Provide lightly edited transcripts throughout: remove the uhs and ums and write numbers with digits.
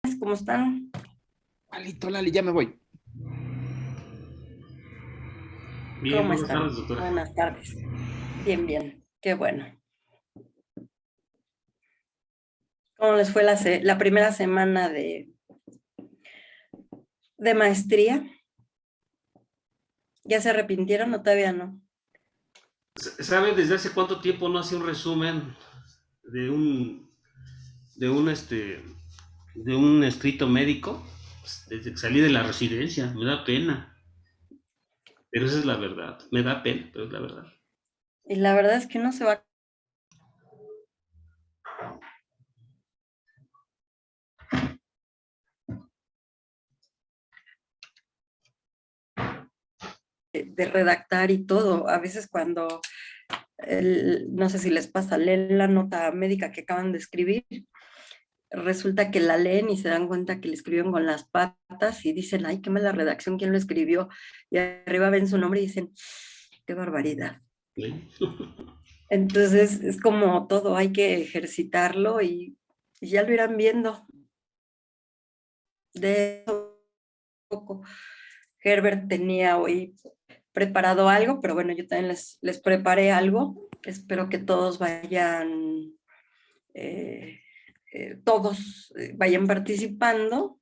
¿Cómo están? Lalito, Lali, ya me voy. Bien, ¿Cómo buenas están? tardes, doctora. Buenas tardes. Bien, bien. Qué bueno. ¿Cómo les fue la primera semana de maestría? ¿Ya se arrepintieron o todavía no? ¿Sabe desde hace cuánto tiempo no hacía un resumen de de un escrito médico? Pues, desde que salí de la residencia, me da pena. Pero esa es la verdad. Me da pena, pero es la verdad. Y la verdad es que no se va de redactar y todo. A veces cuando, no sé si les pasa, leen la nota médica que acaban de escribir, resulta que la leen y se dan cuenta que le escribieron con las patas y dicen, ay, qué mala redacción, ¿quién lo escribió? Y arriba ven su nombre y dicen, qué barbaridad. ¿Sí? Entonces es como todo, hay que ejercitarlo y ya lo irán viendo. De poco, Herbert tenía hoy preparado algo, pero bueno, yo también les preparé algo. Espero que todos vayan, eh, vayan participando.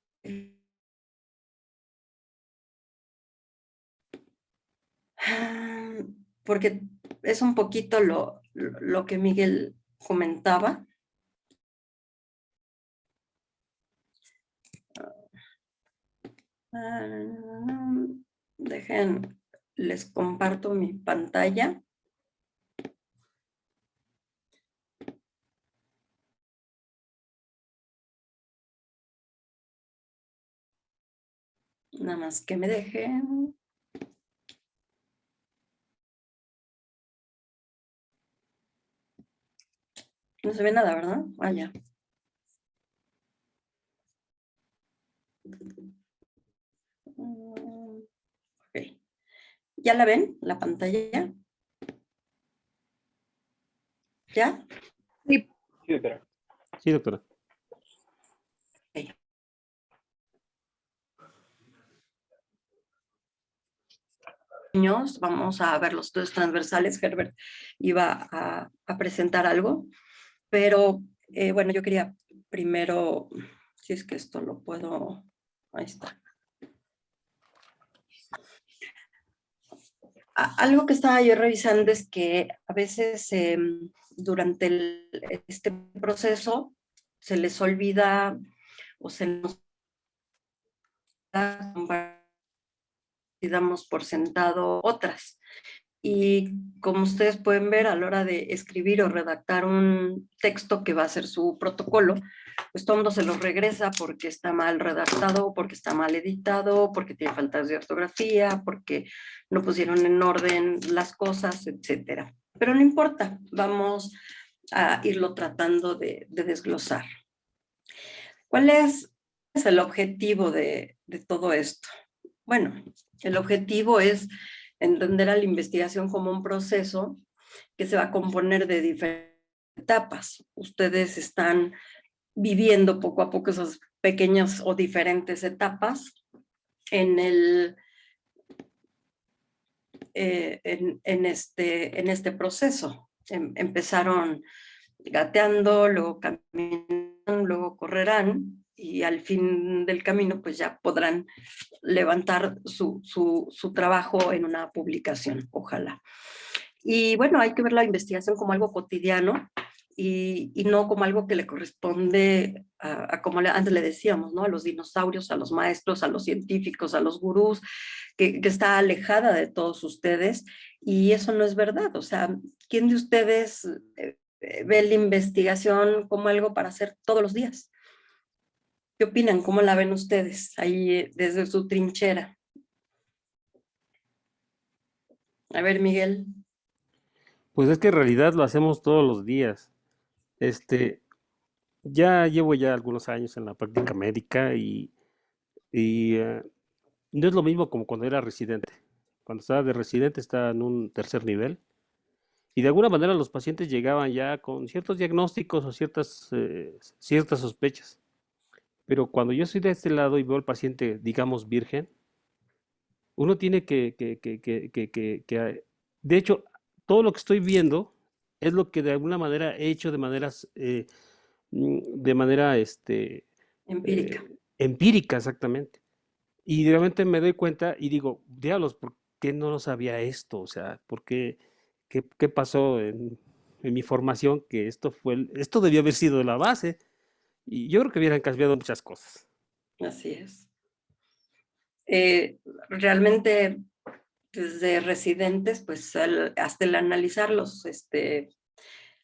Porque es un poquito lo que Miguel comentaba. Dejen, les comparto mi pantalla. Nada más que me dejen. No se ve nada, ¿verdad? Ah, ya. Ok. ¿Ya la ven? ¿La pantalla? ¿Ya? Sí, doctora. Sí, doctora. Ok. Vamos a ver los estudios transversales. Herbert iba a presentar algo, pero bueno, yo quería primero, si es que esto lo puedo, ahí está. Algo que estaba yo revisando es que a veces durante este proceso se les olvida o se nos damos por sentado otras. Y como ustedes pueden ver, a la hora de escribir o redactar un texto que va a ser su protocolo, pues todo el mundo se lo regresa porque está mal redactado, porque está mal editado, porque tiene faltas de ortografía, porque no pusieron en orden las cosas, etcétera. Pero no importa, vamos a irlo tratando de desglosar. ¿Cuál es el objetivo de todo esto? Bueno, el objetivo es entender a la investigación como un proceso que se va a componer de diferentes etapas. Ustedes están viviendo poco a poco esas pequeñas o diferentes etapas en, en este proceso. Empezaron gateando, luego caminan, luego correrán y al fin del camino pues ya podrán levantar su trabajo en una publicación, ojalá. Y bueno, hay que ver la investigación como algo cotidiano y no como algo que le corresponde como antes le decíamos, ¿no? A los dinosaurios, a los maestros, a los científicos, a los gurús, que está alejada de todos ustedes y eso no es verdad. O sea, ¿quién de ustedes ve la investigación como algo para hacer todos los días? ¿Qué opinan? ¿Cómo la ven ustedes ahí desde su trinchera? A ver, Miguel. Pues es que en realidad lo hacemos todos los días. Este, ya llevo ya algunos años en la práctica médica y no es lo mismo como cuando era residente. Cuando estaba de residente estaba en un tercer nivel y de alguna manera los pacientes llegaban ya con ciertos diagnósticos o ciertas sospechas. pero cuando yo estoy de este lado y veo al paciente, digamos, virgen, uno tiene de hecho, todo lo que estoy viendo es lo que de alguna manera he hecho de manera, Empírica. empírica, exactamente. Y realmente me doy cuenta y digo, diablos, ¿por qué no lo sabía esto? O sea, ¿qué pasó en mi formación? Que esto debió haber sido la base. Y yo creo que hubieran cambiado muchas cosas. Así es. Realmente desde residentes, pues hasta el analizar los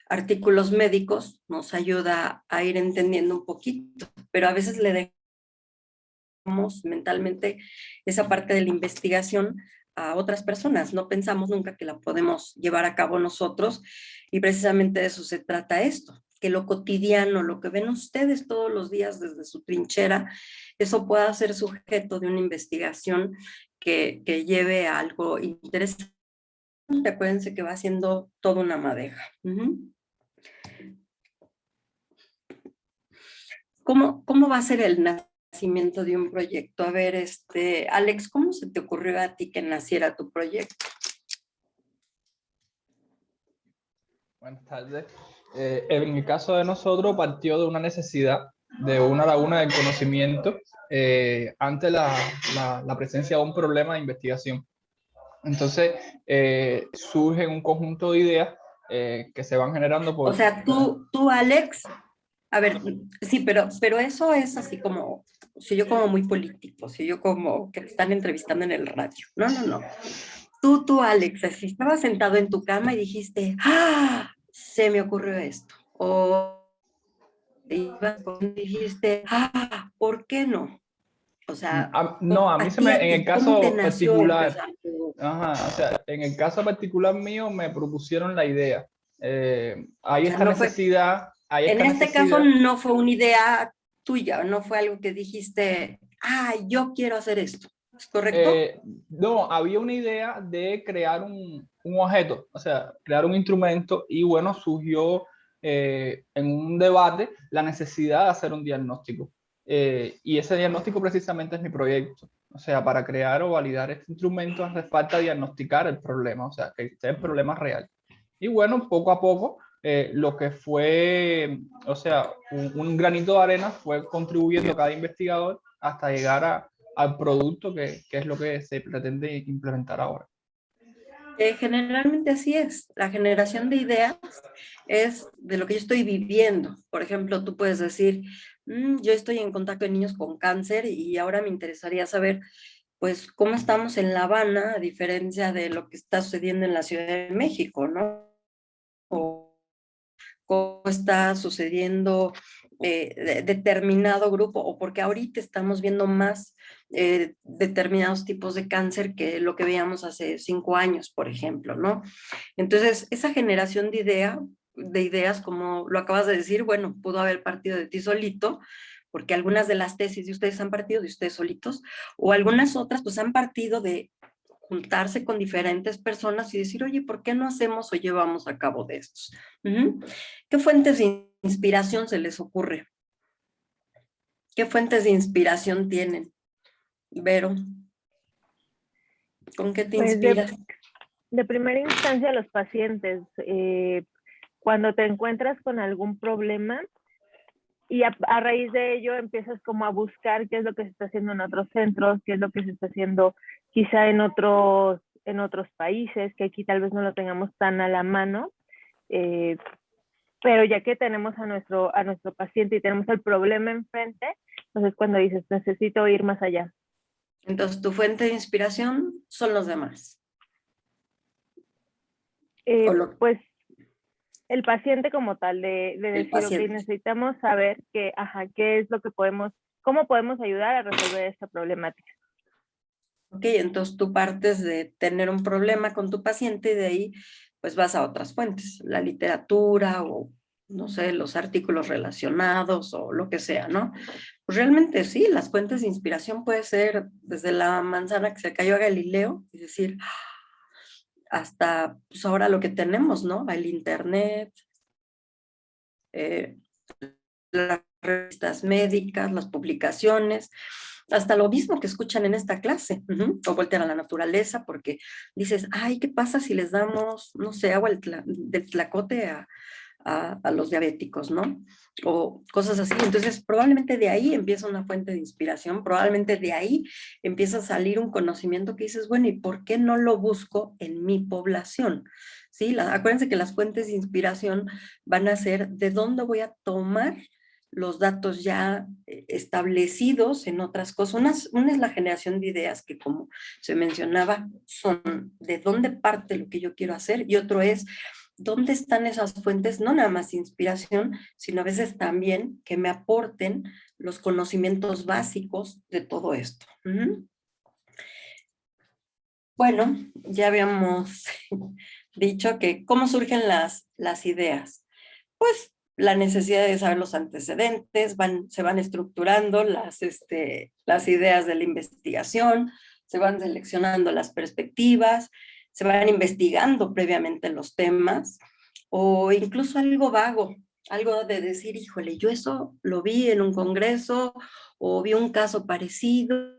artículos médicos nos ayuda a ir entendiendo un poquito, pero a veces le dejamos mentalmente esa parte de la investigación a otras personas. No pensamos nunca que la podemos llevar a cabo nosotros y precisamente de eso se trata esto, que lo cotidiano, lo que ven ustedes todos los días desde su trinchera, eso pueda ser sujeto de una investigación que lleve a algo interesante. Acuérdense que va siendo toda una madeja. ¿Cómo va a ser el nacimiento de un proyecto? A ver, Alex, ¿cómo se te ocurrió a ti que naciera tu proyecto? Buenas tardes. En el caso de nosotros partió de una necesidad, de una laguna del conocimiento ante la presencia de un problema de investigación. Entonces surge un conjunto de ideas que se van generando por... O sea, tú, Alex, a ver, sí, pero eso es así como, si yo como muy político, si yo como que te están entrevistando en el radio. No, no, no. Tú, Alex, así estabas sentado en tu cama y dijiste, ¡ah! Se me ocurrió esto. O dijiste, ¡ah! ¿Por qué no? O sea, no, a mí se me, en el ¿cómo te caso nació particular, empezar tu... ajá, o sea, en el caso particular mío me propusieron la idea. Hay O sea, esta no fue, necesidad, hay en esta este caso necesidad. no fue una idea tuya, no fue algo que dijiste, ah, yo quiero hacer esto. ¿Es correcto? No, había una idea de crear un objeto, o sea, crear un instrumento y bueno, surgió en un debate la necesidad de hacer un diagnóstico. Y ese diagnóstico precisamente es mi proyecto. O sea, para crear o validar este instrumento hace falta diagnosticar el problema, o sea, que esté el problema real. Y bueno, poco a poco, lo que fue, o sea, un granito de arena fue contribuyendo cada investigador hasta llegar al producto que es lo que se pretende implementar ahora. Generalmente así es. La generación de ideas es de lo que yo estoy viviendo. Por ejemplo, tú puedes decir, yo estoy en contacto de niños con cáncer y ahora me interesaría saber, pues, cómo estamos en La Habana, a diferencia de lo que está sucediendo en la Ciudad de México, ¿no? O cómo está sucediendo determinado grupo, o porque ahorita estamos viendo más determinados tipos de cáncer que lo que veíamos hace 5 años, por ejemplo, ¿no? Entonces, esa generación de ideas, como lo acabas de decir, bueno, pudo haber partido de ti solito, porque algunas de las tesis de ustedes han partido de ustedes solitos, o algunas otras pues han partido de juntarse con diferentes personas y decir, oye, ¿por qué no hacemos o llevamos a cabo de estos? ¿Qué fuentes de inspiración se les ocurre? ¿Qué fuentes de inspiración tienen? Vero, ¿con qué te Pues inspiras? de primera instancia los pacientes, cuando te encuentras con algún problema y a raíz de ello empiezas como a buscar qué es lo que se está haciendo en otros centros, qué es lo que se está haciendo quizá en otros países, que aquí tal vez no lo tengamos tan a la mano, pero ya que tenemos a nuestro paciente y tenemos el problema enfrente, entonces cuando dices, necesito ir más allá. Entonces, tu fuente de inspiración son los demás. Pues el paciente como tal, de decir, paciente. ok, necesitamos saber qué es lo que cómo podemos ayudar a resolver esta problemática. Ok, entonces tú partes de tener un problema con tu paciente y de ahí pues vas a otras fuentes, la literatura o no sé, los artículos relacionados o lo que sea, ¿no? Pues realmente sí, las fuentes de inspiración puede ser desde la manzana que se cayó a Galileo, es decir, hasta pues ahora lo que tenemos, ¿no? El internet, la revistas médicas, las publicaciones, hasta lo mismo que escuchan en esta clase, o voltear a la naturaleza, porque dices, ay, ¿qué pasa si les damos, no sé, agua del tlacote a los diabéticos, ¿no? O cosas así. Entonces, probablemente de ahí empieza una fuente de inspiración, probablemente de ahí empieza a salir un conocimiento que dices, bueno, ¿y por qué no lo busco en mi población? ¿Sí? Acuérdense que las fuentes de inspiración van a ser de dónde voy a tomar los datos ya establecidos en otras cosas. Una es la generación de ideas, que como se mencionaba, son de dónde parte lo que yo quiero hacer, y otro es dónde están esas fuentes, no nada más inspiración, sino a veces también que me aporten los conocimientos básicos de todo esto. Bueno, ya habíamos dicho que cómo surgen las ideas. Pues la necesidad de saber los antecedentes, se van estructurando las ideas de la investigación, se van seleccionando las perspectivas, se van investigando previamente los temas, o incluso algo vago, algo de decir, híjole, yo eso lo vi en un congreso, o vi un caso parecido,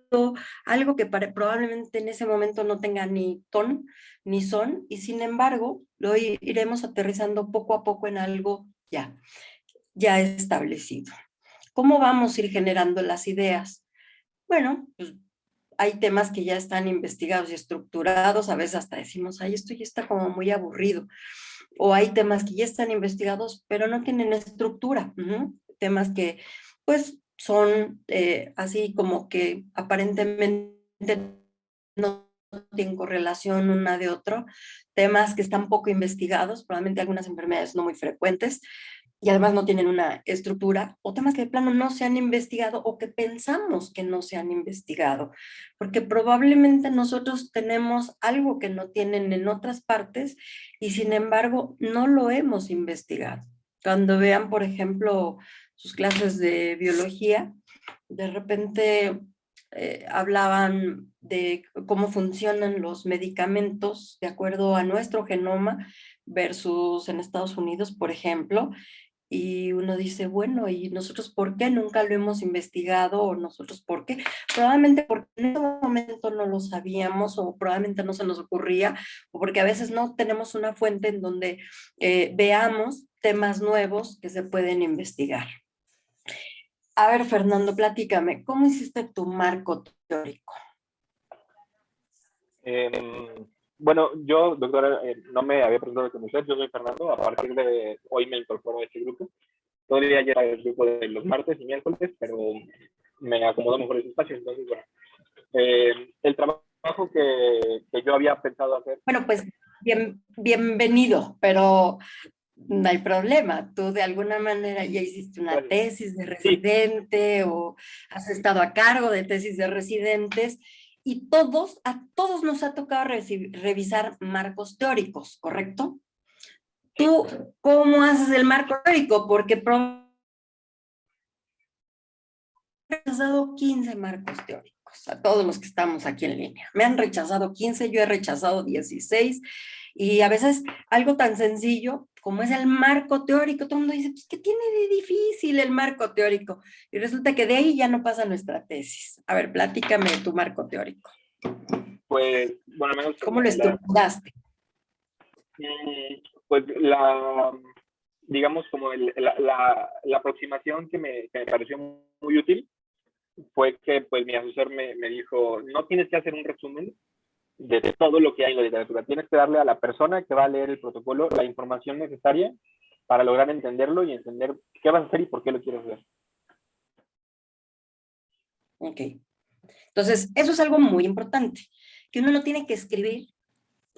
algo que probablemente en ese momento no tenga ni ton ni son, y sin embargo lo iremos aterrizando poco a poco en algo ya establecido. ¿Cómo vamos a ir generando las ideas? Bueno, pues hay temas que ya están investigados y estructurados, a veces hasta decimos, ay, esto ya está como muy aburrido, o hay temas que ya están investigados, pero no tienen estructura, temas que pues son así como que aparentemente no tienen correlación una de otro, temas que están poco investigados, probablemente algunas enfermedades no muy frecuentes, y además no tienen una estructura, o temas que de plano no se han investigado o que pensamos que no se han investigado, porque probablemente nosotros tenemos algo que no tienen en otras partes y sin embargo no lo hemos investigado. Cuando vean, por ejemplo, sus clases de biología, de repente hablaban de cómo funcionan los medicamentos de acuerdo a nuestro genoma versus en Estados Unidos, por ejemplo, y uno dice, bueno, ¿y nosotros por qué nunca lo hemos investigado? ¿O nosotros por qué? Probablemente porque en ese momento no lo sabíamos, o probablemente no se nos ocurría, o porque a veces no tenemos una fuente en donde veamos temas nuevos que se pueden investigar. A ver, Fernando, platícame, ¿cómo hiciste tu marco teórico? Bueno, yo, doctora, no me había presentado con usted, yo soy Fernando, a partir de hoy me incorporo a este grupo. Todavía ya era el grupo de los martes y miércoles, pero me acomodó mejor ese espacio, entonces, bueno. El trabajo que yo había pensado hacer... Bueno, pues bienvenido, pero no hay problema. Tú de alguna manera ya hiciste una tesis de residente, sí, o has estado a cargo de tesis de residentes, y a todos nos ha tocado revisar marcos teóricos, ¿correcto? ¿Tú cómo haces el marco teórico? Porque he rechazado 15 marcos teóricos a todos los que estamos aquí en línea. Me han rechazado 15, yo he rechazado 16, y a veces algo tan sencillo como es el marco teórico, todo el mundo dice, pues, ¿qué tiene de difícil el marco teórico? Y resulta que de ahí ya no pasa nuestra tesis. A ver, platícame tu marco teórico. Pues, bueno, menos... ¿Cómo lo estructuraste? Pues digamos, como la aproximación que me pareció muy útil fue que pues mi asesor me dijo, no tienes que hacer un resumen de todo lo que hay en la literatura, tienes que darle a la persona que va a leer el protocolo la información necesaria para lograr entenderlo y entender qué vas a hacer y por qué lo quieres hacer. Ok. Entonces, eso es algo muy importante, que uno no tiene que escribir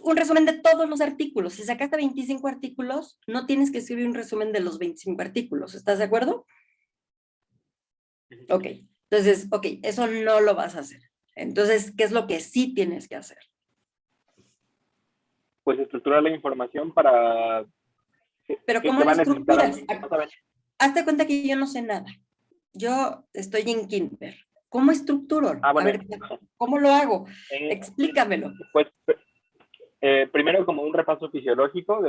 un resumen de todos los artículos. Si sacaste 25 artículos, no tienes que escribir un resumen de los 25 artículos. ¿Estás de acuerdo? Ok. Entonces, ok, eso no lo vas a hacer. Entonces, ¿qué es lo que sí tienes que hacer? Pues estructurar la información para... Pero ¿cómo la estructuras? Hazte cuenta que yo no sé nada. Yo estoy en kinder. ¿Cómo estructuro? Bueno, a ver, ¿cómo lo hago? Explícamelo. Pues primero como un repaso fisiológico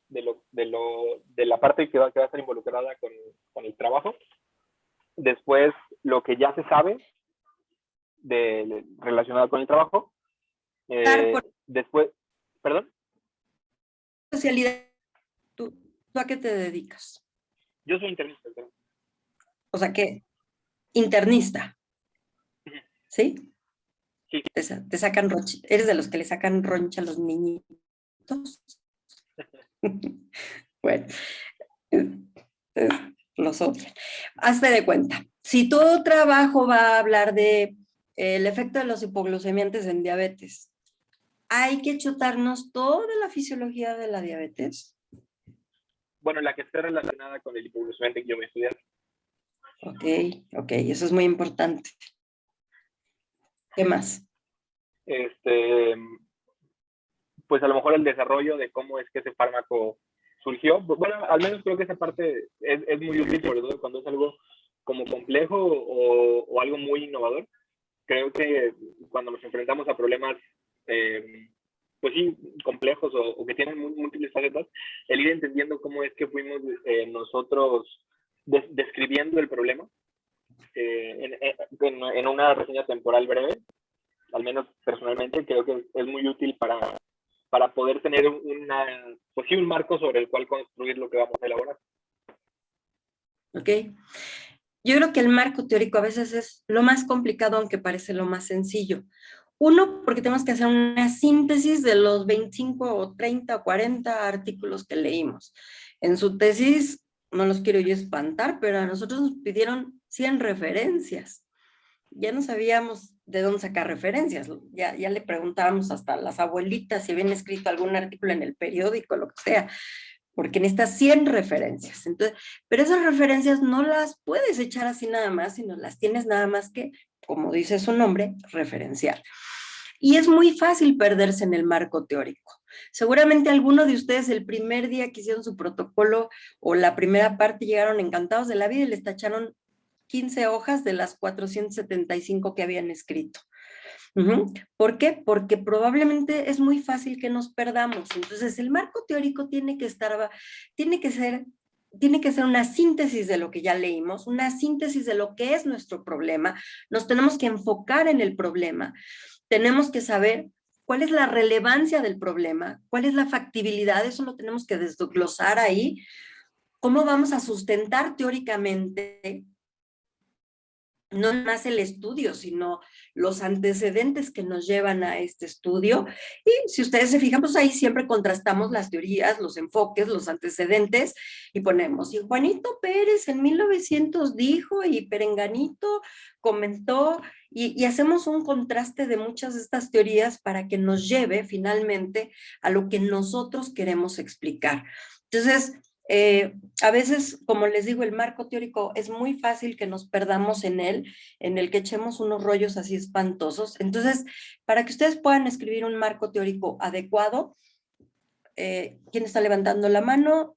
de de la parte que va a estar involucrada con el trabajo. Después, lo que ya se sabe relacionado con el trabajo. Después, ¿perdón? Especialidad, ¿tú a qué te dedicas? Yo soy internista. O sea, que internista, ¿sí? Sí. Te sacan roncha, eres de los que le sacan roncha a los niñitos. Bueno, los otros. Hazte de cuenta, si tu trabajo va a hablar de el efecto de los hipoglucemiantes en diabetes, hay que chutarnos toda la fisiología de la diabetes. Bueno, la que esté relacionada con el hipoglucemiante que yo me estudié. Ok, eso es muy importante. ¿Qué más? Pues a lo mejor el desarrollo de cómo es que ese fármaco surgió. Bueno, al menos creo que esa parte es muy útil, sobre todo cuando es algo como complejo o algo muy innovador. Creo que cuando nos enfrentamos a problemas, pues sí, complejos o que tienen múltiples facetas, el ir entendiendo cómo es que fuimos nosotros describiendo el problema en una reseña temporal breve, al menos personalmente, creo que es muy útil para poder tener pues sí, un marco sobre el cual construir lo que vamos a elaborar. Ok. Yo creo que el marco teórico a veces es lo más complicado, aunque parece lo más sencillo. Uno, porque tenemos que hacer una síntesis de los 25 o 30 o 40 artículos que leímos. En su tesis, no los quiero yo espantar, pero a nosotros nos pidieron 100 referencias. Ya no sabíamos de dónde sacar referencias. Ya le preguntábamos hasta a las abuelitas si habían escrito algún artículo en el periódico, lo que sea, porque necesitas 100 referencias. Entonces, pero esas referencias no las puedes echar así nada más, sino las tienes nada más que, como dice su nombre, referenciar. Y es muy fácil perderse en el marco teórico. Seguramente alguno de ustedes el primer día que hicieron su protocolo o la primera parte llegaron encantados de la vida y les tacharon 15 hojas de las 475 que habían escrito. ¿Por qué? Porque probablemente es muy fácil que nos perdamos. Entonces, el marco teórico tiene que ser una síntesis de lo que ya leímos, una síntesis de lo que es nuestro problema. Nos tenemos que enfocar en el problema. Tenemos que saber cuál es la relevancia del problema, cuál es la factibilidad, eso lo tenemos que desglosar ahí. ¿Cómo vamos a sustentar teóricamente no más el estudio, sino los antecedentes que nos llevan a este estudio? Y si ustedes se fijan, pues ahí siempre contrastamos las teorías, los enfoques, los antecedentes, y ponemos, y Juanito Pérez en 1900 dijo, y Perenganito comentó, y hacemos un contraste de muchas de estas teorías para que nos lleve finalmente a lo que nosotros queremos explicar. Entonces, a veces, como les digo, el marco teórico es muy fácil que nos perdamos en él, en el que echemos unos rollos así espantosos. Entonces, para que ustedes puedan escribir un marco teórico adecuado, ¿quién está levantando la mano?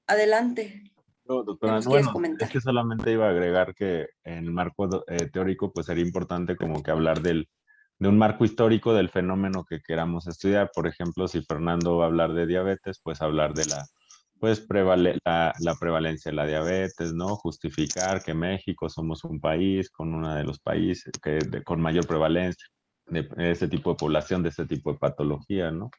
Adelante. No, ¿Qué doctora, nos no, quieres bueno, comentar? es que solamente iba a agregar que en el marco teórico pues sería importante como que hablar de un marco histórico del fenómeno que queramos estudiar. Por ejemplo, si Fernando va a hablar de diabetes, pues hablar de la prevalencia de la diabetes, ¿no? Justificar que México somos un país con uno de los países con mayor prevalencia de ese tipo de población, de ese tipo de patología, ¿no?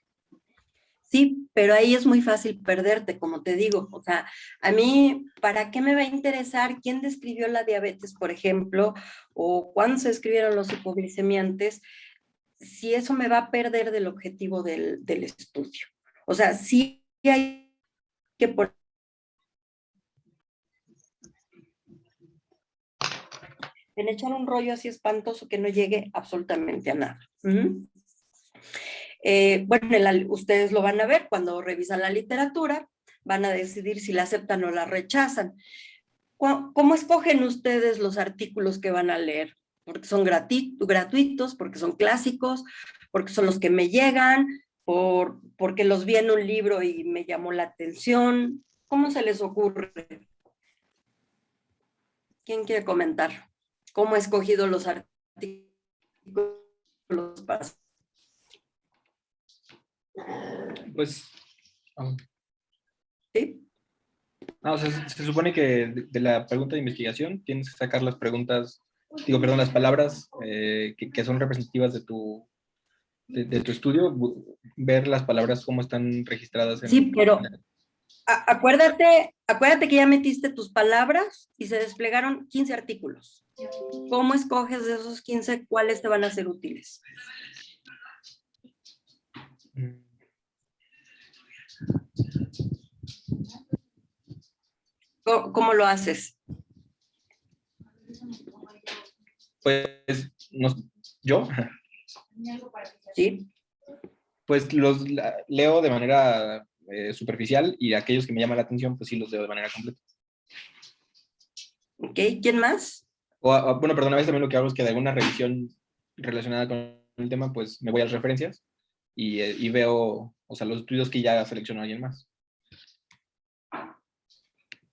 Sí, pero ahí es muy fácil perderte, como te digo. O sea, a mí, ¿para qué me va a interesar quién describió la diabetes, por ejemplo, o cuándo se escribieron los hipoglicemiantes, si eso me va a perder del objetivo del estudio? O sea, sí hay que en echar un rollo así espantoso que no llegue absolutamente a nada. Bueno, ustedes lo van a ver cuando revisan la literatura, van a decidir si la aceptan o la rechazan. ¿Cómo escogen ustedes los artículos que van a leer? Porque son gratuitos, porque son clásicos, porque son los que me llegan, porque los vi en un libro y me llamó la atención. ¿Cómo se les ocurre? ¿Quién quiere comentar? ¿Cómo he escogido los artículos para... Pues Ah, ¿Sí? o sea, se supone que de la pregunta de investigación tienes que sacar las preguntas, perdón, las palabras que son representativas de tu estudio, ver las palabras cómo están registradas Sí, pero acuérdate que ya metiste tus palabras y se desplegaron 15 artículos. ¿Cómo escoges de esos 15 cuáles te van a ser útiles? ¿Cómo lo haces? Pues, yo, ¿Sí? pues leo de manera superficial y aquellos que me llaman la atención, pues sí los leo de manera completa. ¿Ok? ¿Quién más? Bueno, perdón, a veces también lo que hago es que de alguna revisión relacionada con el tema, pues me voy a las referencias y veo, o sea, los estudios que ya seleccionó alguien más.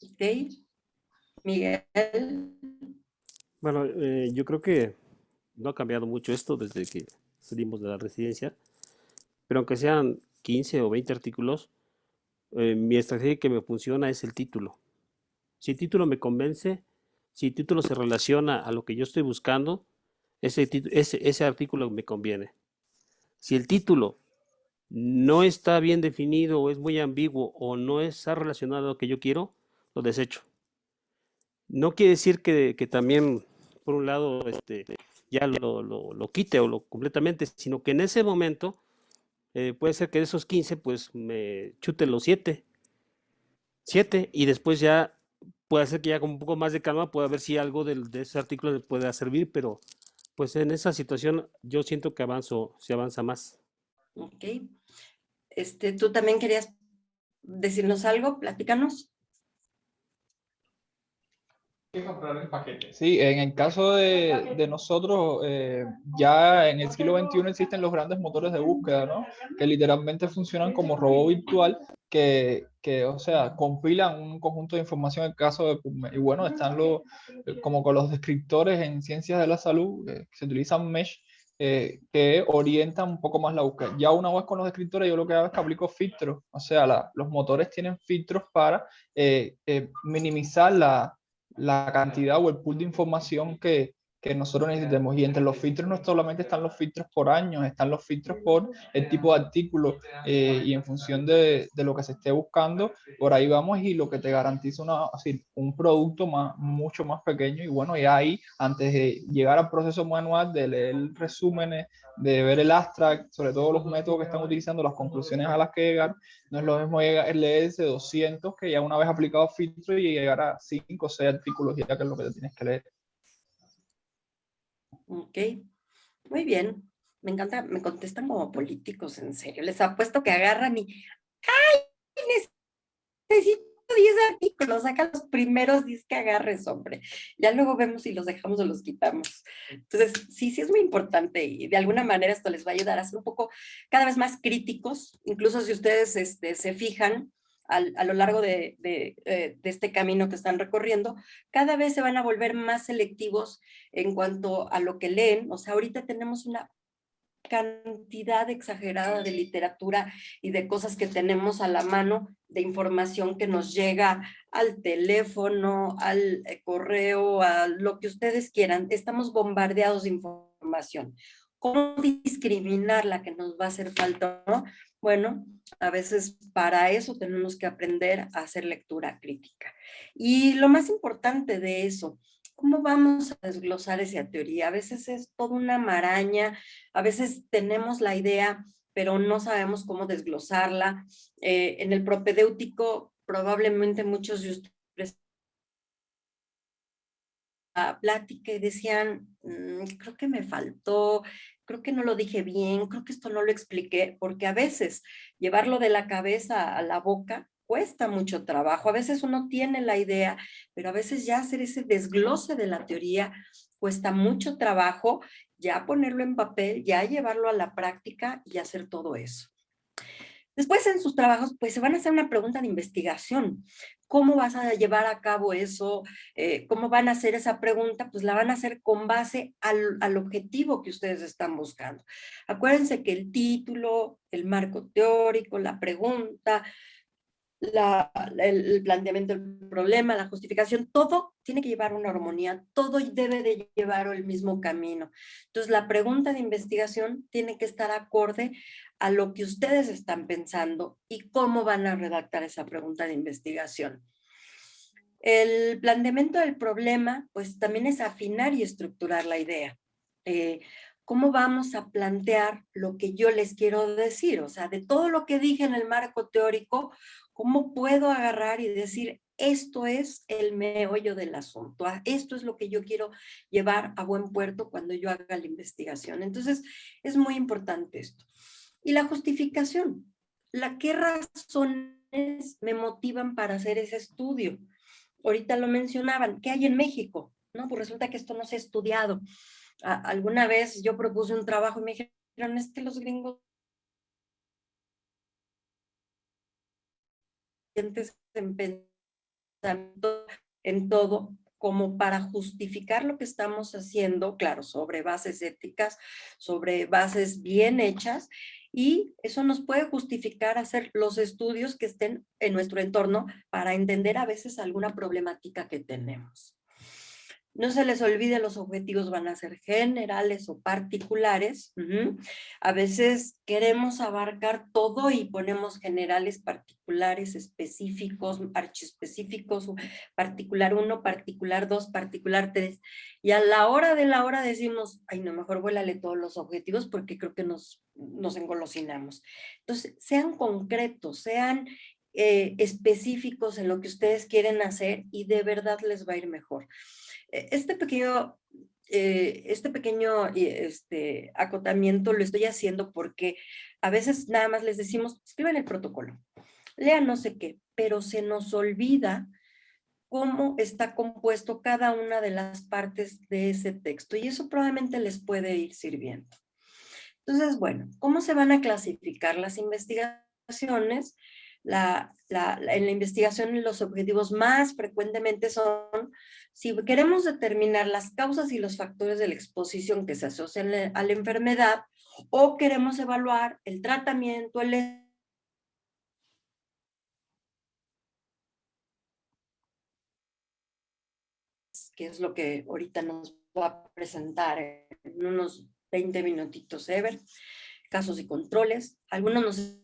¿Ok? Miguel. Bueno, yo creo que no ha cambiado mucho esto desde que salimos de la residencia, pero aunque sean 15 o 20 artículos, mi estrategia que me funciona es el título. Si el título me convence, si el título se relaciona a lo que yo estoy buscando, ese artículo me conviene. Si el título no está bien definido o es muy ambiguo o no está relacionado a lo que yo quiero, lo desecho. No quiere decir que también, por un lado, ya lo quite o lo completamente, sino que en ese momento puede ser que de esos 15, pues me chute los 7, y después ya puede ser que ya con un poco más de calma pueda ver si algo de ese artículo le pueda servir, pero pues en esa situación yo siento que se avanza más. Ok. ¿Tú también querías decirnos algo? Platícanos. Sí, en el caso de nosotros, ya en el siglo XXI existen los grandes motores de búsqueda, ¿no? Que literalmente funcionan como robot virtual o sea, compilan un conjunto de información en el caso de PubMed. Y bueno, están como con los descriptores en ciencias de la salud, que se utilizan Mesh, que orientan un poco más la búsqueda. Ya una vez con los descriptores, yo lo que hago es que aplico filtros. O sea, los motores tienen filtros para minimizar la cantidad o el pool de información que nosotros necesitemos. Y entre los filtros no solamente están los filtros por años, están los filtros por el tipo de artículo y en función de lo que se esté buscando, por ahí vamos y lo que te garantiza un producto mucho más pequeño. Y bueno, ya ahí, antes de llegar al proceso manual de leer resúmenes, de ver el abstract, sobre todo los métodos que están utilizando, las conclusiones a las que llegar, no es lo mismo leerse 200 que ya una vez aplicado filtro y llegar a 5 o 6 artículos ya que es lo que te tienes que leer. Ok, muy bien. Me encanta, me contestan como políticos, en serio. Les apuesto que agarran y ¡ay! Necesito 10 artículos, saca los primeros 10 que agarres, hombre. Ya luego vemos si los dejamos o los quitamos. Entonces, sí es muy importante y de alguna manera esto les va a ayudar a ser un poco cada vez más críticos, incluso si ustedes se fijan a lo largo de este camino que están recorriendo, cada vez se van a volver más selectivos en cuanto a lo que leen. O sea, ahorita tenemos una cantidad exagerada de literatura y de cosas que tenemos a la mano, de información que nos llega al teléfono, al correo, a lo que ustedes quieran. Estamos bombardeados de información. ¿Cómo discriminar la que nos va a hacer falta, no? Bueno, a veces para eso tenemos que aprender a hacer lectura crítica. Y lo más importante de eso, ¿cómo vamos a desglosar esa teoría? A veces es toda una maraña, a veces tenemos la idea, pero no sabemos cómo desglosarla. En el propedéutico, probablemente muchos de ustedes la plática y decían, creo que me faltó, creo que no lo dije bien, creo que esto no lo expliqué, porque a veces llevarlo de la cabeza a la boca cuesta mucho trabajo. A veces uno tiene la idea, pero a veces ya hacer ese desglose de la teoría cuesta mucho trabajo, ya ponerlo en papel, ya llevarlo a la práctica y hacer todo eso. Después en sus trabajos, pues se van a hacer una pregunta de investigación. ¿Cómo vas a llevar a cabo eso? ¿Cómo van a hacer esa pregunta? Pues la van a hacer con base al objetivo que ustedes están buscando. Acuérdense que el título, el marco teórico, la pregunta, el planteamiento del problema, la justificación, todo tiene que llevar una armonía, todo debe de llevar el mismo camino. Entonces, la pregunta de investigación tiene que estar acorde a lo que ustedes están pensando y cómo van a redactar esa pregunta de investigación. El planteamiento del problema, pues también es afinar y estructurar la idea. ¿Cómo vamos a plantear lo que yo les quiero decir? O sea, de todo lo que dije en el marco teórico, ¿cómo puedo agarrar y decir, esto es el meollo del asunto? Esto es lo que yo quiero llevar a buen puerto cuando yo haga la investigación. Entonces, es muy importante esto. Y la justificación. ¿Qué razones me motivan para hacer ese estudio? Ahorita lo mencionaban, ¿qué hay en México? No, pues resulta que esto no se ha estudiado. Alguna vez yo propuse un trabajo y me dijeron, es que los gringos en pensamiento en todo, como para justificar lo que estamos haciendo, claro, sobre bases éticas, sobre bases bien hechas, y eso nos puede justificar hacer los estudios que estén en nuestro entorno para entender a veces alguna problemática que tenemos. No se les olvide, los objetivos van a ser generales o particulares. A veces queremos abarcar todo y ponemos generales, particulares, específicos, archiespecíficos, particular 1, particular 2, particular 3. Y a la hora de la hora decimos, ay, no, mejor vuélale todos los objetivos porque creo que nos engolosinamos. Entonces, sean concretos, sean específicos en lo que ustedes quieren hacer y de verdad les va a ir mejor. Este pequeño acotamiento lo estoy haciendo porque a veces nada más les decimos, escriban el protocolo, lean no sé qué, pero se nos olvida cómo está compuesto cada una de las partes de ese texto y eso probablemente les puede ir sirviendo. Entonces, bueno, ¿cómo se van a clasificar las investigaciones? En la investigación los objetivos más frecuentemente son, si queremos determinar las causas y los factores de la exposición que se asocian a la enfermedad, o queremos evaluar el tratamiento, que es lo que ahorita nos va a presentar en unos 20 minutitos, Ever, casos y controles. Algunos nos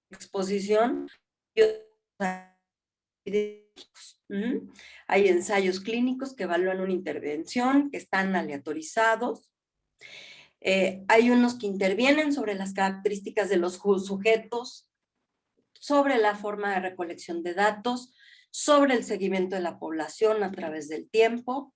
exposición y hay ensayos clínicos que evalúan una intervención, que están aleatorizados. Hay unos que intervienen sobre las características de los sujetos, sobre la forma de recolección de datos, sobre el seguimiento de la población a través del tiempo.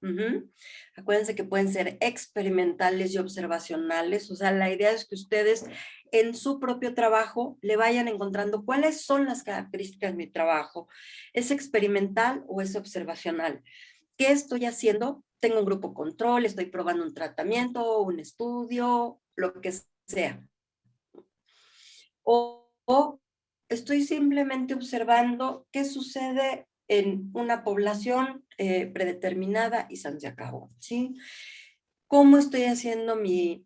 Acuérdense que pueden ser experimentales y observacionales, o sea, la idea es que ustedes en su propio trabajo le vayan encontrando cuáles son las características de mi trabajo. ¿Es experimental o es observacional? ¿Qué estoy haciendo? Tengo un grupo control, estoy probando un tratamiento, un estudio, lo que sea. O estoy simplemente observando qué sucede en una población predeterminada y se acabó, ¿sí? ¿Cómo estoy haciendo mi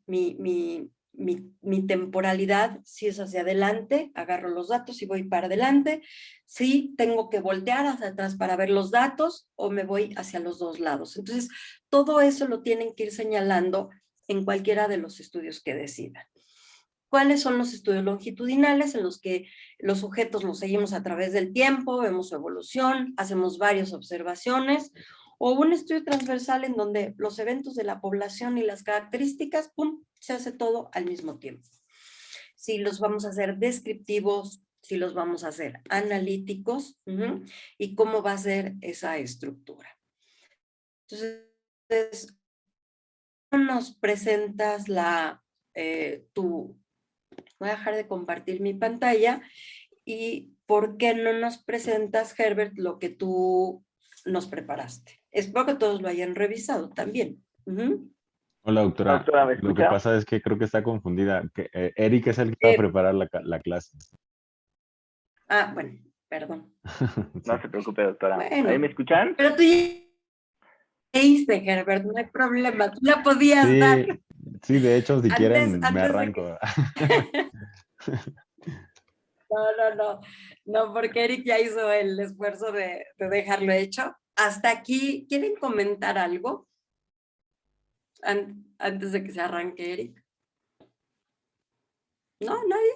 temporalidad? Si es hacia adelante, agarro los datos y voy para adelante. Si tengo que voltear hacia atrás para ver los datos o me voy hacia los dos lados. Entonces, todo eso lo tienen que ir señalando en cualquiera de los estudios que decidan. ¿Cuáles son los estudios longitudinales en los que los sujetos los seguimos a través del tiempo, vemos su evolución, hacemos varias observaciones? O un estudio transversal en donde los eventos de la población y las características, ¡pum!, se hace todo al mismo tiempo. Si los vamos a hacer descriptivos, si los vamos a hacer analíticos, y cómo va a ser esa estructura. Entonces, nos presentas voy a dejar de compartir mi pantalla y ¿por qué no nos presentas, Herbert, lo que tú nos preparaste? Espero que todos lo hayan revisado también. Hola, doctora. Doctora, ¿me Lo que escucha? pasa es que creo que está confundida. Eric es el que va a preparar la clase. Bueno, perdón. No se preocupe, doctora. Bueno, ¿Ahí me escuchan? pero tú ya leíste, Herbert, no hay problema. Tú la podías dar. Sí, de hecho, si quieren, me Antes de arranco. No, porque Eric ya hizo el esfuerzo de dejarlo hecho. Hasta aquí, ¿quieren comentar algo? Antes de que se arranque Eric. ¿No? ¿Nadie?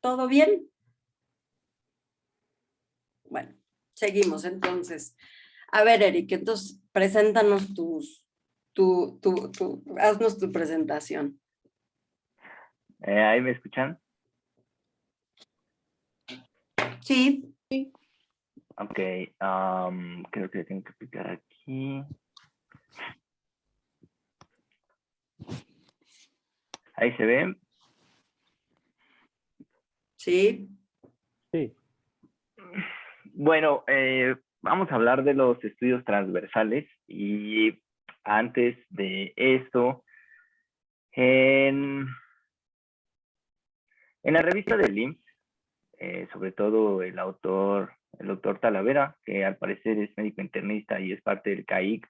¿Todo bien? Bueno, seguimos entonces. A ver, Eric, entonces preséntanos haznos tu presentación. ¿Ahí me escuchan? Sí. Ok, creo que tengo que picar aquí. Ahí se ve. Sí. Sí. Bueno, vamos a hablar de los estudios transversales y antes de esto, en la revista del IMSS, sobre todo el doctor Talavera, que al parecer es médico internista y es parte del CAIC,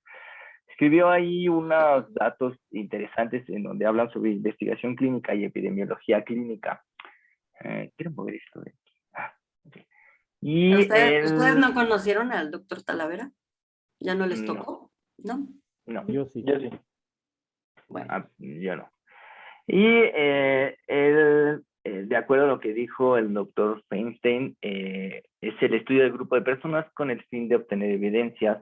escribió ahí unos datos interesantes en donde hablan sobre investigación clínica y epidemiología clínica. Quiero mover esto de aquí. Okay. Y ¿Ustedes no conocieron al doctor Talavera? ¿Ya no les No. tocó? ¿No? No. Yo sí. Yo sí. Bueno. Yo no. Y de acuerdo a lo que dijo el doctor Feinstein, es el estudio del grupo de personas con el fin de obtener evidencias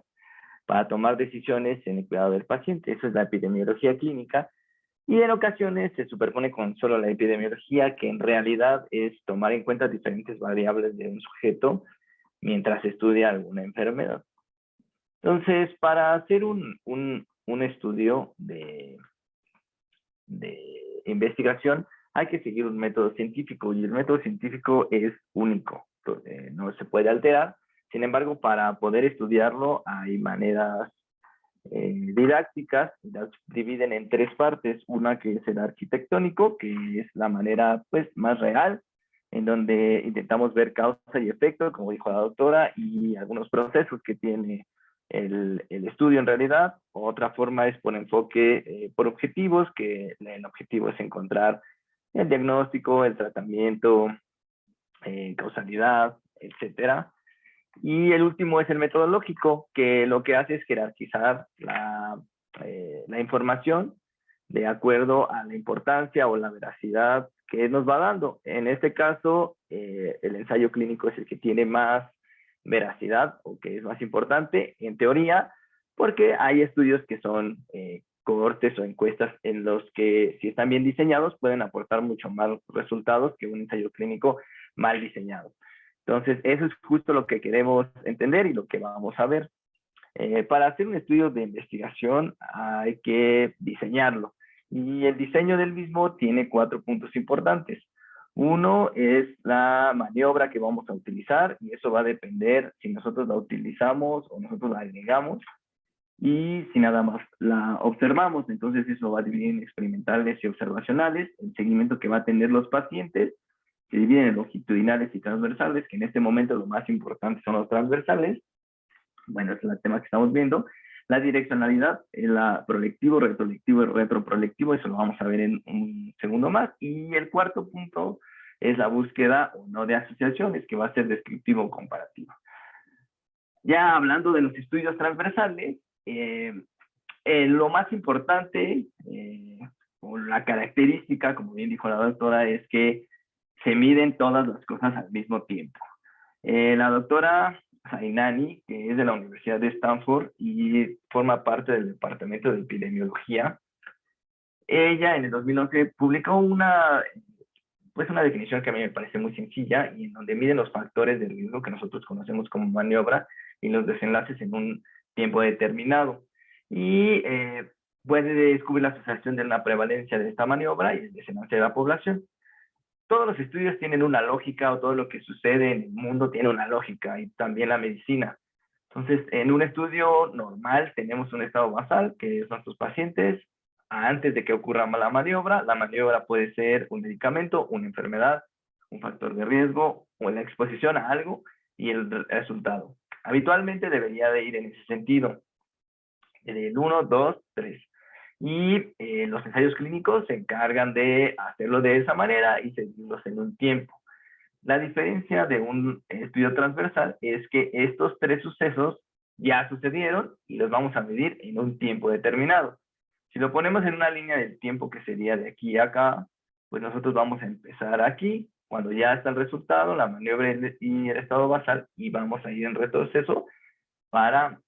para tomar decisiones en el cuidado del paciente. Eso es la epidemiología clínica. Y en ocasiones se superpone con solo la epidemiología, que en realidad es tomar en cuenta diferentes variables de un sujeto mientras estudia alguna enfermedad. Entonces, para hacer un estudio de investigación, hay que seguir un método científico y el método científico es único, no se puede alterar. Sin embargo, para poder estudiarlo hay maneras didácticas, las dividen en tres partes. Una que es el arquitectónico, que es la manera pues más real, en donde intentamos ver causa y efecto, como dijo la doctora, y algunos procesos que tiene el estudio en realidad. Otra forma es por enfoque por objetivos, que el objetivo es encontrar el diagnóstico, el tratamiento, causalidad, etcétera. Y el último es el metodológico, que lo que hace es jerarquizar la información de acuerdo a la importancia o la veracidad que nos va dando. En este caso, el ensayo clínico es el que tiene más veracidad o que es más importante, en teoría, porque hay estudios que son cohortes o encuestas en los que, si están bien diseñados, pueden aportar mucho más resultados que un ensayo clínico mal diseñado. Entonces, eso es justo lo que queremos entender y lo que vamos a ver. Para hacer un estudio de investigación hay que diseñarlo. Y el diseño del mismo tiene 4 puntos importantes. Uno es la maniobra que vamos a utilizar, y eso va a depender si nosotros la utilizamos o nosotros la agregamos, y si nada más la observamos. Entonces eso va a dividir en experimentales y observacionales. El seguimiento que va a tener los pacientes se dividen en longitudinales y transversales, que en este momento lo más importante son los transversales. Bueno, es el tema que estamos viendo. La direccionalidad, la proyectivo, retrolectivo y retroproyectivo, eso lo vamos a ver en un segundo más. Y el cuarto punto es la búsqueda o no de asociaciones, que va a ser descriptivo o comparativo. Ya hablando de los estudios transversales, lo más importante, o la característica, como bien dijo la doctora, es que se miden todas las cosas al mismo tiempo. La doctora Zainani, que es de la Universidad de Stanford y forma parte del Departamento de Epidemiología, ella en el 2011 publicó una definición que a mí me parece muy sencilla, y en donde miden los factores de riesgo que nosotros conocemos como maniobra y los desenlaces en un tiempo determinado. Y puede descubrir la asociación de la prevalencia de esta maniobra y el desenlace de la población. Todos los estudios tienen una lógica, o todo lo que sucede en el mundo tiene una lógica, y también la medicina. Entonces, en un estudio normal tenemos un estado basal, que son nuestros pacientes, antes de que ocurra la maniobra. La maniobra puede ser un medicamento, una enfermedad, un factor de riesgo o la exposición a algo, y el resultado. Habitualmente debería de ir en ese sentido, del 1, 2, 3. Y los ensayos clínicos se encargan de hacerlo de esa manera y seguirlos en un tiempo. La diferencia de un estudio transversal es que estos 3 sucesos ya sucedieron y los vamos a medir en un tiempo determinado. Si lo ponemos en una línea del tiempo que sería de aquí a acá, pues nosotros vamos a empezar aquí, cuando ya está el resultado, la maniobra y el estado basal, y vamos a ir en retroceso para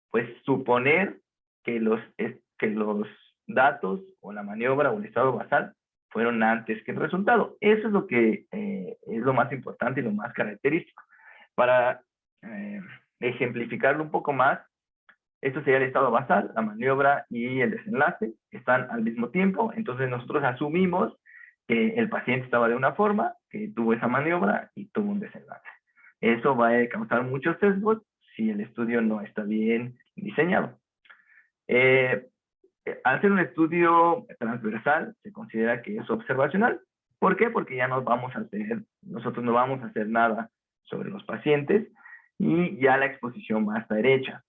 pues suponer que los datos o la maniobra o el estado basal fueron antes que el resultado. Eso es lo que es lo más importante y lo más característico. Para ejemplificarlo un poco más, esto sería el estado basal, la maniobra y el desenlace están al mismo tiempo, entonces nosotros asumimos que el paciente estaba de una forma, que tuvo esa maniobra y tuvo un desenlace. Eso va a causar muchos sesgos si el estudio no está bien diseñado. Al ser un estudio transversal, se considera que es observacional. ¿Por qué? Porque ya nosotros no vamos a hacer nada sobre los pacientes y ya la exposición va a estar hecha.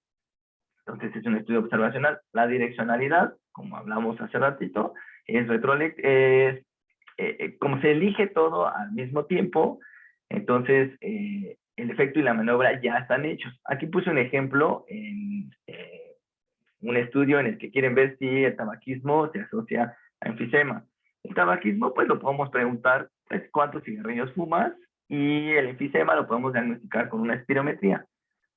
Entonces es un estudio observacional. La direccionalidad, como hablamos hace ratito, es como se elige todo al mismo tiempo, entonces el efecto y la maniobra ya están hechos. Aquí puse un ejemplo en un estudio en el que quieren ver si el tabaquismo se asocia a enfisema. El tabaquismo, pues lo podemos preguntar, pues, ¿cuántos cigarrillos fumas? Y el enfisema lo podemos diagnosticar con una espirometría.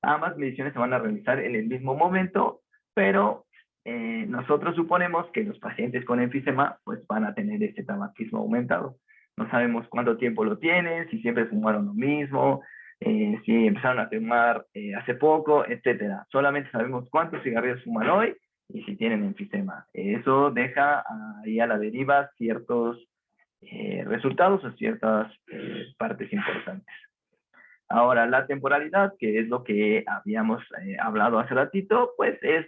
Ambas mediciones se van a realizar en el mismo momento, pero nosotros suponemos que los pacientes con enfisema pues van a tener este tabaquismo aumentado. No sabemos cuánto tiempo lo tienen, si siempre fumaron lo mismo, si empezaron a fumar hace poco, etcétera. Solamente sabemos cuántos cigarrillos fuman hoy y si tienen enfisema. Eso deja ahí a la deriva ciertos resultados o ciertas partes importantes. Ahora, la temporalidad, que es lo que habíamos hablado hace ratito, pues es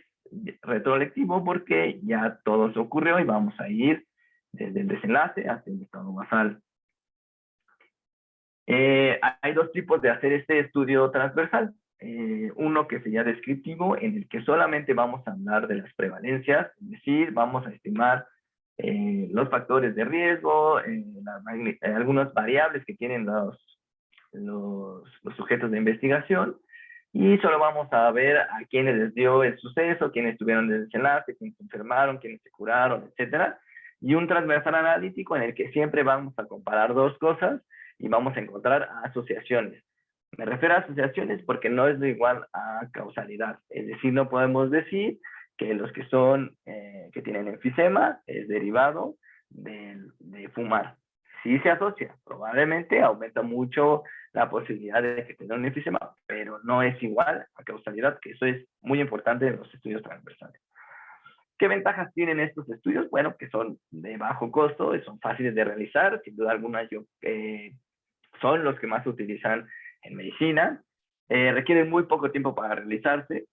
retroactivo porque ya todo se ocurrió y vamos a ir desde el desenlace hasta el estado basal. Hay 2 tipos de hacer este estudio transversal. Uno que sería descriptivo, en el que solamente vamos a hablar de las prevalencias, es decir, vamos a estimar los factores de riesgo, algunas variables que tienen los sujetos de investigación, y solo vamos a ver a quiénes les dio el suceso, quiénes tuvieron el desenlace, quiénes se enfermaron, quiénes se curaron, etcétera. Y un transversal analítico en el que siempre vamos a comparar 2 cosas y vamos a encontrar asociaciones. Me refiero a asociaciones porque no es igual a causalidad. Es decir, no podemos decir que los que que tienen enfisema es derivado de fumar. Sí se asocia, probablemente aumenta mucho la posibilidad de que tenga un enfisema, pero no es igual a causalidad, que eso es muy importante en los estudios transversales. ¿Qué ventajas tienen estos estudios? Bueno, que son de bajo costo, son fáciles de realizar, sin duda alguna son los que más se utilizan en medicina, requieren muy poco tiempo para realizarse.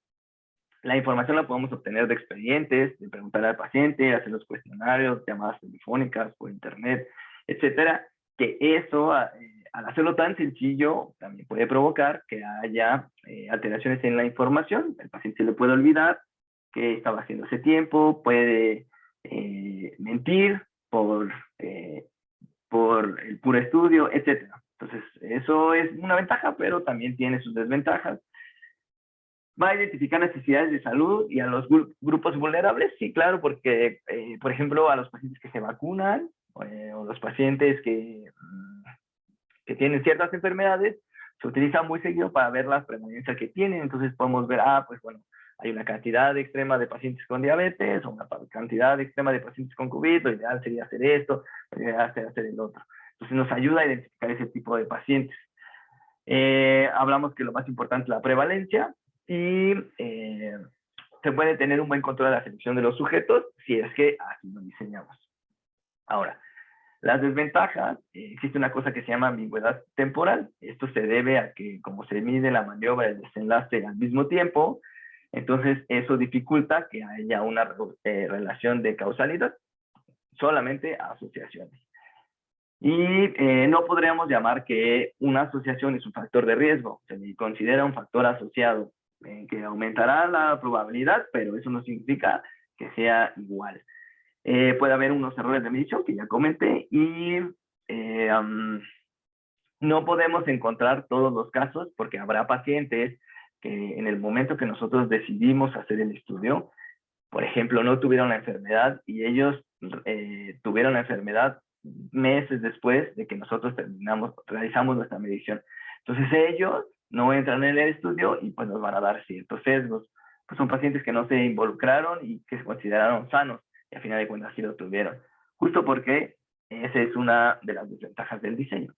La información la podemos obtener de expedientes, de preguntar al paciente, hacer los cuestionarios, llamadas telefónicas, por internet, etcétera, que eso, al hacerlo tan sencillo, también puede provocar que haya alteraciones en la información. El paciente se le puede olvidar qué estaba haciendo hace tiempo, puede mentir por el puro estudio, etcétera. Entonces, eso es una ventaja, pero también tiene sus desventajas. ¿Va a identificar necesidades de salud y a los grupos vulnerables? Sí, claro, porque, por ejemplo, a los pacientes que se vacunan o los pacientes que tienen ciertas enfermedades, se utiliza muy seguido para ver las premalencias que tienen. Entonces podemos ver, pues bueno, hay una cantidad extrema de pacientes con diabetes o una cantidad extrema de pacientes con COVID, lo ideal sería hacer esto, lo ideal sería hacer el otro. Entonces nos ayuda a identificar ese tipo de pacientes. Hablamos que lo más importante es la prevalencia y se puede tener un buen control de la selección de los sujetos si es que así lo diseñamos. Ahora, las desventajas, existe una cosa que se llama ambigüedad temporal. Esto se debe a que como se mide la maniobra del desenlace al mismo tiempo, entonces eso dificulta que haya una relación de causalidad, solamente asociaciones. Y no podríamos llamar que una asociación es un factor de riesgo. Se le considera un factor asociado que aumentará la probabilidad, pero eso no significa que sea igual. Puede haber unos errores de medición que ya comenté y no podemos encontrar todos los casos porque habrá pacientes que en el momento que nosotros decidimos hacer el estudio, por ejemplo, no tuvieron la enfermedad y ellos tuvieron la enfermedad meses después de que nosotros realizamos nuestra medición. Entonces ellos no entran en el estudio y pues nos van a dar ciertos sesgos. Pues son pacientes que no se involucraron y que se consideraron sanos y al final de cuentas sí lo tuvieron. Justo porque esa es una de las desventajas del diseño.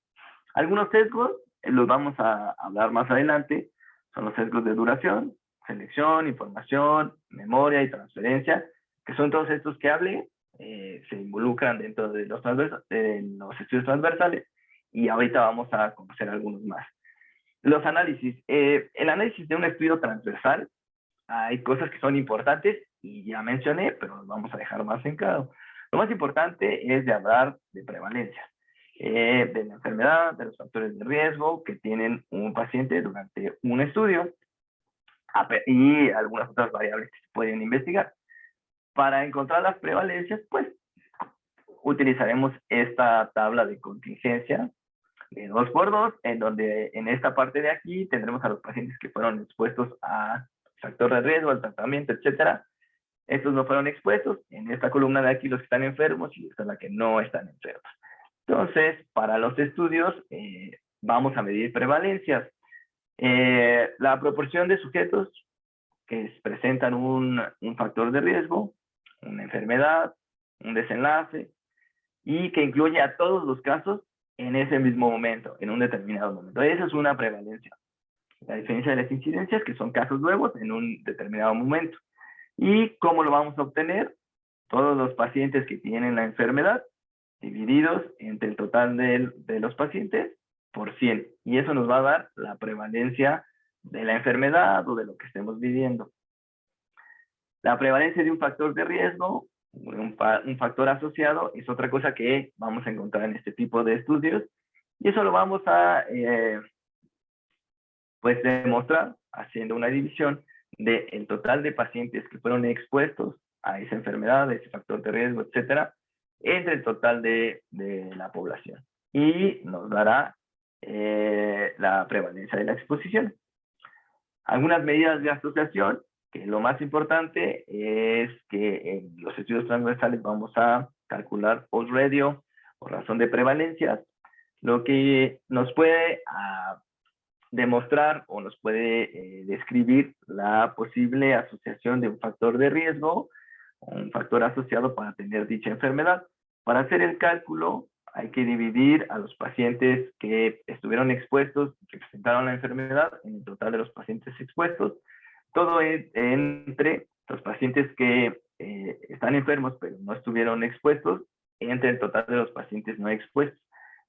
Algunos sesgos, los vamos a hablar más adelante, son los sesgos de duración, selección, información, memoria y transferencia, que son todos estos que hablé, se involucran dentro de los estudios transversales y ahorita vamos a conocer algunos más. Los análisis. El análisis de un estudio transversal, hay cosas que son importantes y ya mencioné, pero los vamos a dejar más en claro. Lo más importante es de hablar de prevalencia, de la enfermedad, de los factores de riesgo que tienen un paciente durante un estudio y algunas otras variables que se pueden investigar. Para encontrar las prevalencias, pues utilizaremos esta tabla de contingencia de 2x2, en donde en esta parte de aquí tendremos a los pacientes que fueron expuestos a factor de riesgo, al tratamiento, etcétera. Estos no fueron expuestos. En esta columna de aquí los que están enfermos y esta es la que no están enfermos. Entonces, para los estudios vamos a medir prevalencias. La proporción de sujetos que presentan un factor de riesgo, una enfermedad, un desenlace, y que incluye a todos los casos en ese mismo momento, en un determinado momento. Esa es una prevalencia. La diferencia de las incidencias, que son casos nuevos en un determinado momento. ¿Y cómo lo vamos a obtener? Todos los pacientes que tienen la enfermedad, divididos entre el total de los pacientes por 100. Y eso nos va a dar la prevalencia de la enfermedad o de lo que estemos viviendo. La prevalencia de un factor de riesgo, un factor asociado, es otra cosa que vamos a encontrar en este tipo de estudios. Y eso lo vamos a pues demostrar haciendo una división del total de pacientes que fueron expuestos a esa enfermedad, a ese factor de riesgo, etcétera, entre el total de la población. Y nos dará la prevalencia de la exposición. Algunas medidas de asociación, que lo más importante es que en los estudios transversales vamos a calcular odds ratio o razón de prevalencias, lo que nos puede demostrar o nos puede describir la posible asociación de un factor de riesgo o un factor asociado para tener dicha enfermedad. Para hacer el cálculo hay que dividir a los pacientes que estuvieron expuestos, que presentaron la enfermedad, en el total de los pacientes expuestos, todo entre los pacientes que están enfermos pero no estuvieron expuestos, entre el total de los pacientes no expuestos.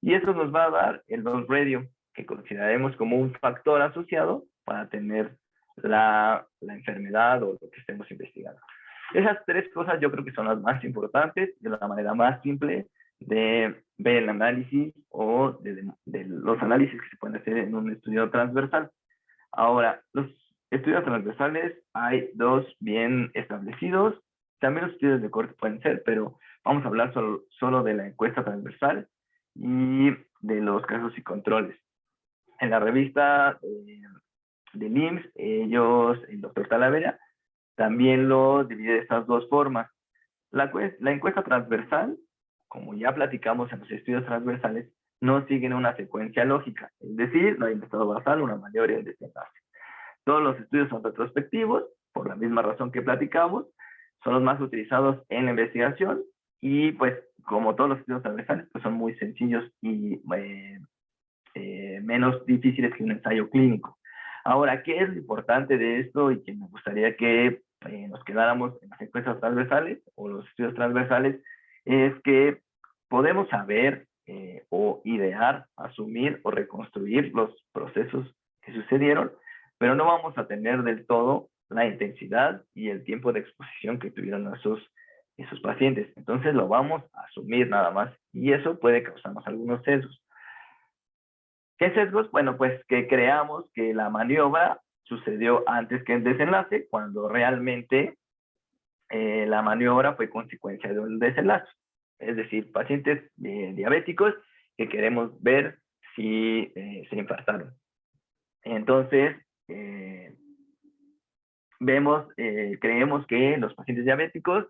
Y eso nos va a dar el odds ratio, que consideraremos como un factor asociado para tener la enfermedad o lo que estemos investigando. Esas tres cosas yo creo que son las más importantes, de la manera más simple de ver el análisis o de los análisis que se pueden hacer en un estudio transversal. Ahora, los estudios transversales hay dos bien establecidos, también los estudios de corte pueden ser, pero vamos a hablar solo de la encuesta transversal y de los casos y controles. En la revista del IMSS, el doctor Talavera, también lo divide de estas dos formas. La encuesta transversal, como ya platicamos en los estudios transversales, no siguen una secuencia lógica, es decir, no hay un estado basal, una mayoría de desenlace. Todos los estudios son retrospectivos, por la misma razón que platicamos, son los más utilizados en la investigación y pues como todos los estudios transversales, pues son muy sencillos y menos difíciles que un ensayo clínico. Ahora, ¿qué es lo importante de esto? Y que me gustaría que nos quedáramos en las encuestas transversales o los estudios transversales, es que podemos saber o idear, asumir o reconstruir los procesos que sucedieron, pero no vamos a tener del todo la intensidad y el tiempo de exposición que tuvieron esos pacientes. Entonces lo vamos a asumir nada más y eso puede causarnos algunos sesgos. ¿Qué sesgos? Bueno, pues que creamos que la maniobra sucedió antes que el desenlace, cuando realmente la maniobra fue consecuencia de un desenlace. Es decir, pacientes diabéticos que queremos ver si se infartaron. Entonces, creemos que los pacientes diabéticos,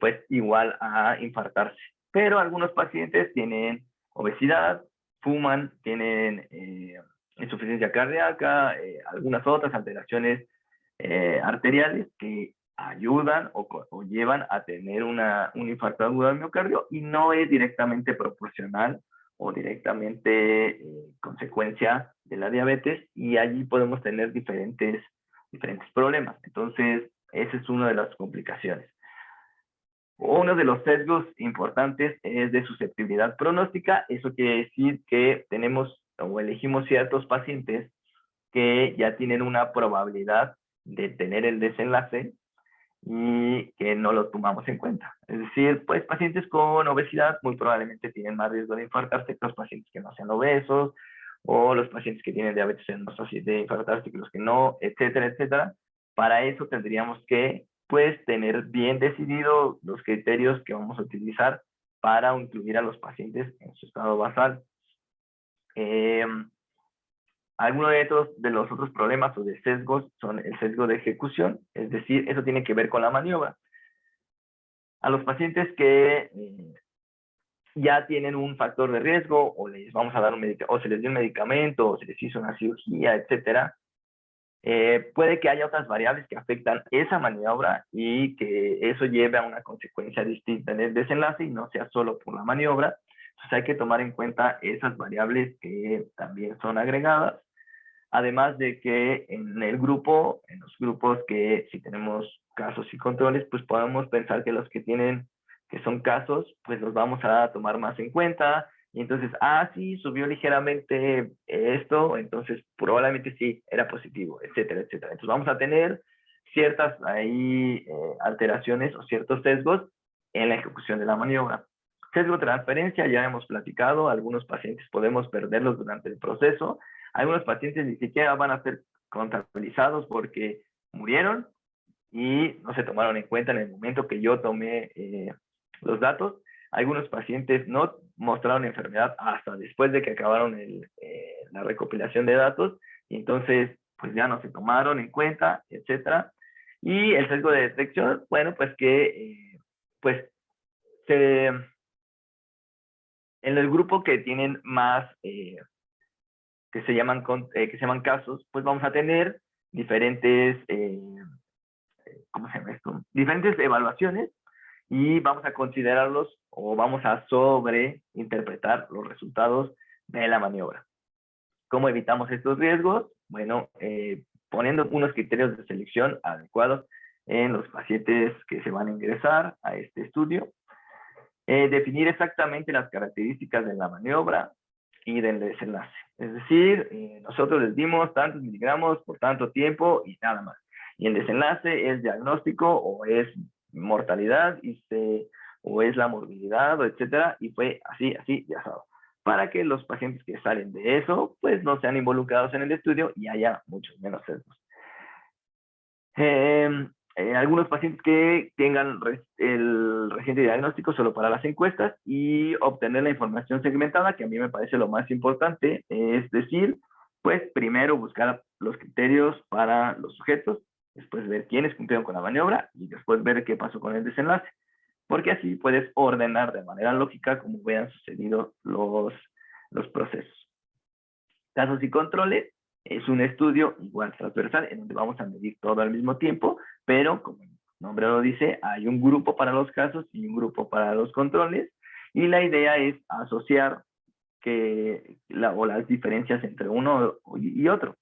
pues igual a infartarse. Pero algunos pacientes tienen obesidad, fuman, tienen insuficiencia cardíaca, algunas otras alteraciones arteriales que ayudan o llevan a tener un infarto agudo del miocardio y no es directamente proporcional o directamente consecuencia de la diabetes, y allí podemos tener diferentes problemas. Entonces, esa es una de las complicaciones. Uno de los sesgos importantes es de susceptibilidad pronóstica. Eso quiere decir que tenemos o elegimos ciertos pacientes que ya tienen una probabilidad de tener el desenlace y que no lo tomamos en cuenta. Es decir, pues pacientes con obesidad muy probablemente tienen más riesgo de infartarse que los pacientes que no sean obesos, o los pacientes que tienen diabetes tienen más fácil de infartarse que los que no, etcétera, etcétera. Para eso tendríamos que, pues, tener bien decididos los criterios que vamos a utilizar para incluir a los pacientes en su estado basal. Algunos de los otros problemas o de sesgos son el sesgo de ejecución, es decir, eso tiene que ver con la maniobra. A los pacientes que ya tienen un factor de riesgo, o les vamos a dar o se les dio un medicamento, o se les hizo una cirugía, etcétera, puede que haya otras variables que afectan esa maniobra y que eso lleve a una consecuencia distinta en el desenlace y no sea solo por la maniobra. Entonces hay que tomar en cuenta esas variables que también son agregadas. Además de que en los grupos que si tenemos casos y controles, pues podemos pensar que los que son casos, pues los vamos a tomar más en cuenta. Y entonces, sí, subió ligeramente esto, entonces probablemente sí, era positivo, etcétera, etcétera. Entonces vamos a tener ciertas alteraciones o ciertos sesgos en la ejecución de la maniobra. Sesgo de transferencia, ya hemos platicado, algunos pacientes podemos perderlos durante el proceso. Algunos pacientes ni siquiera van a ser contabilizados porque murieron y no se tomaron en cuenta en el momento que yo tomé los datos. Algunos pacientes no mostraron enfermedad hasta después de que acabaron la recopilación de datos, y entonces pues ya no se tomaron en cuenta, etcétera. Y el sesgo de detección, bueno, pues que en el grupo que tienen más que se llaman casos, pues vamos a tener diferentes diferentes evaluaciones, y vamos a considerarlos o vamos a sobreinterpretar los resultados de la maniobra. ¿Cómo evitamos estos riesgos? Bueno, poniendo unos criterios de selección adecuados en los pacientes que se van a ingresar a este estudio. Definir exactamente las características de la maniobra y del desenlace. Es decir, nosotros les dimos tantos miligramos por tanto tiempo y nada más. Y el desenlace es diagnóstico o es mortalidad o es la morbilidad, o etcétera, y fue así, ya sabes. Para que los pacientes que salen de eso, pues no sean involucrados en el estudio y haya muchos menos sesgos. Algunos pacientes que tengan el reciente diagnóstico solo para las encuestas y obtener la información segmentada, que a mí me parece lo más importante, es decir, pues primero buscar los criterios para los sujetos, después ver quiénes cumplieron con la maniobra y después ver qué pasó con el desenlace, porque así puedes ordenar de manera lógica cómo hayan sucedido los procesos. Casos y controles es un estudio igual transversal en donde vamos a medir todo al mismo tiempo, pero como el nombre lo dice, hay un grupo para los casos y un grupo para los controles, y la idea es asociar las diferencias entre uno y otro.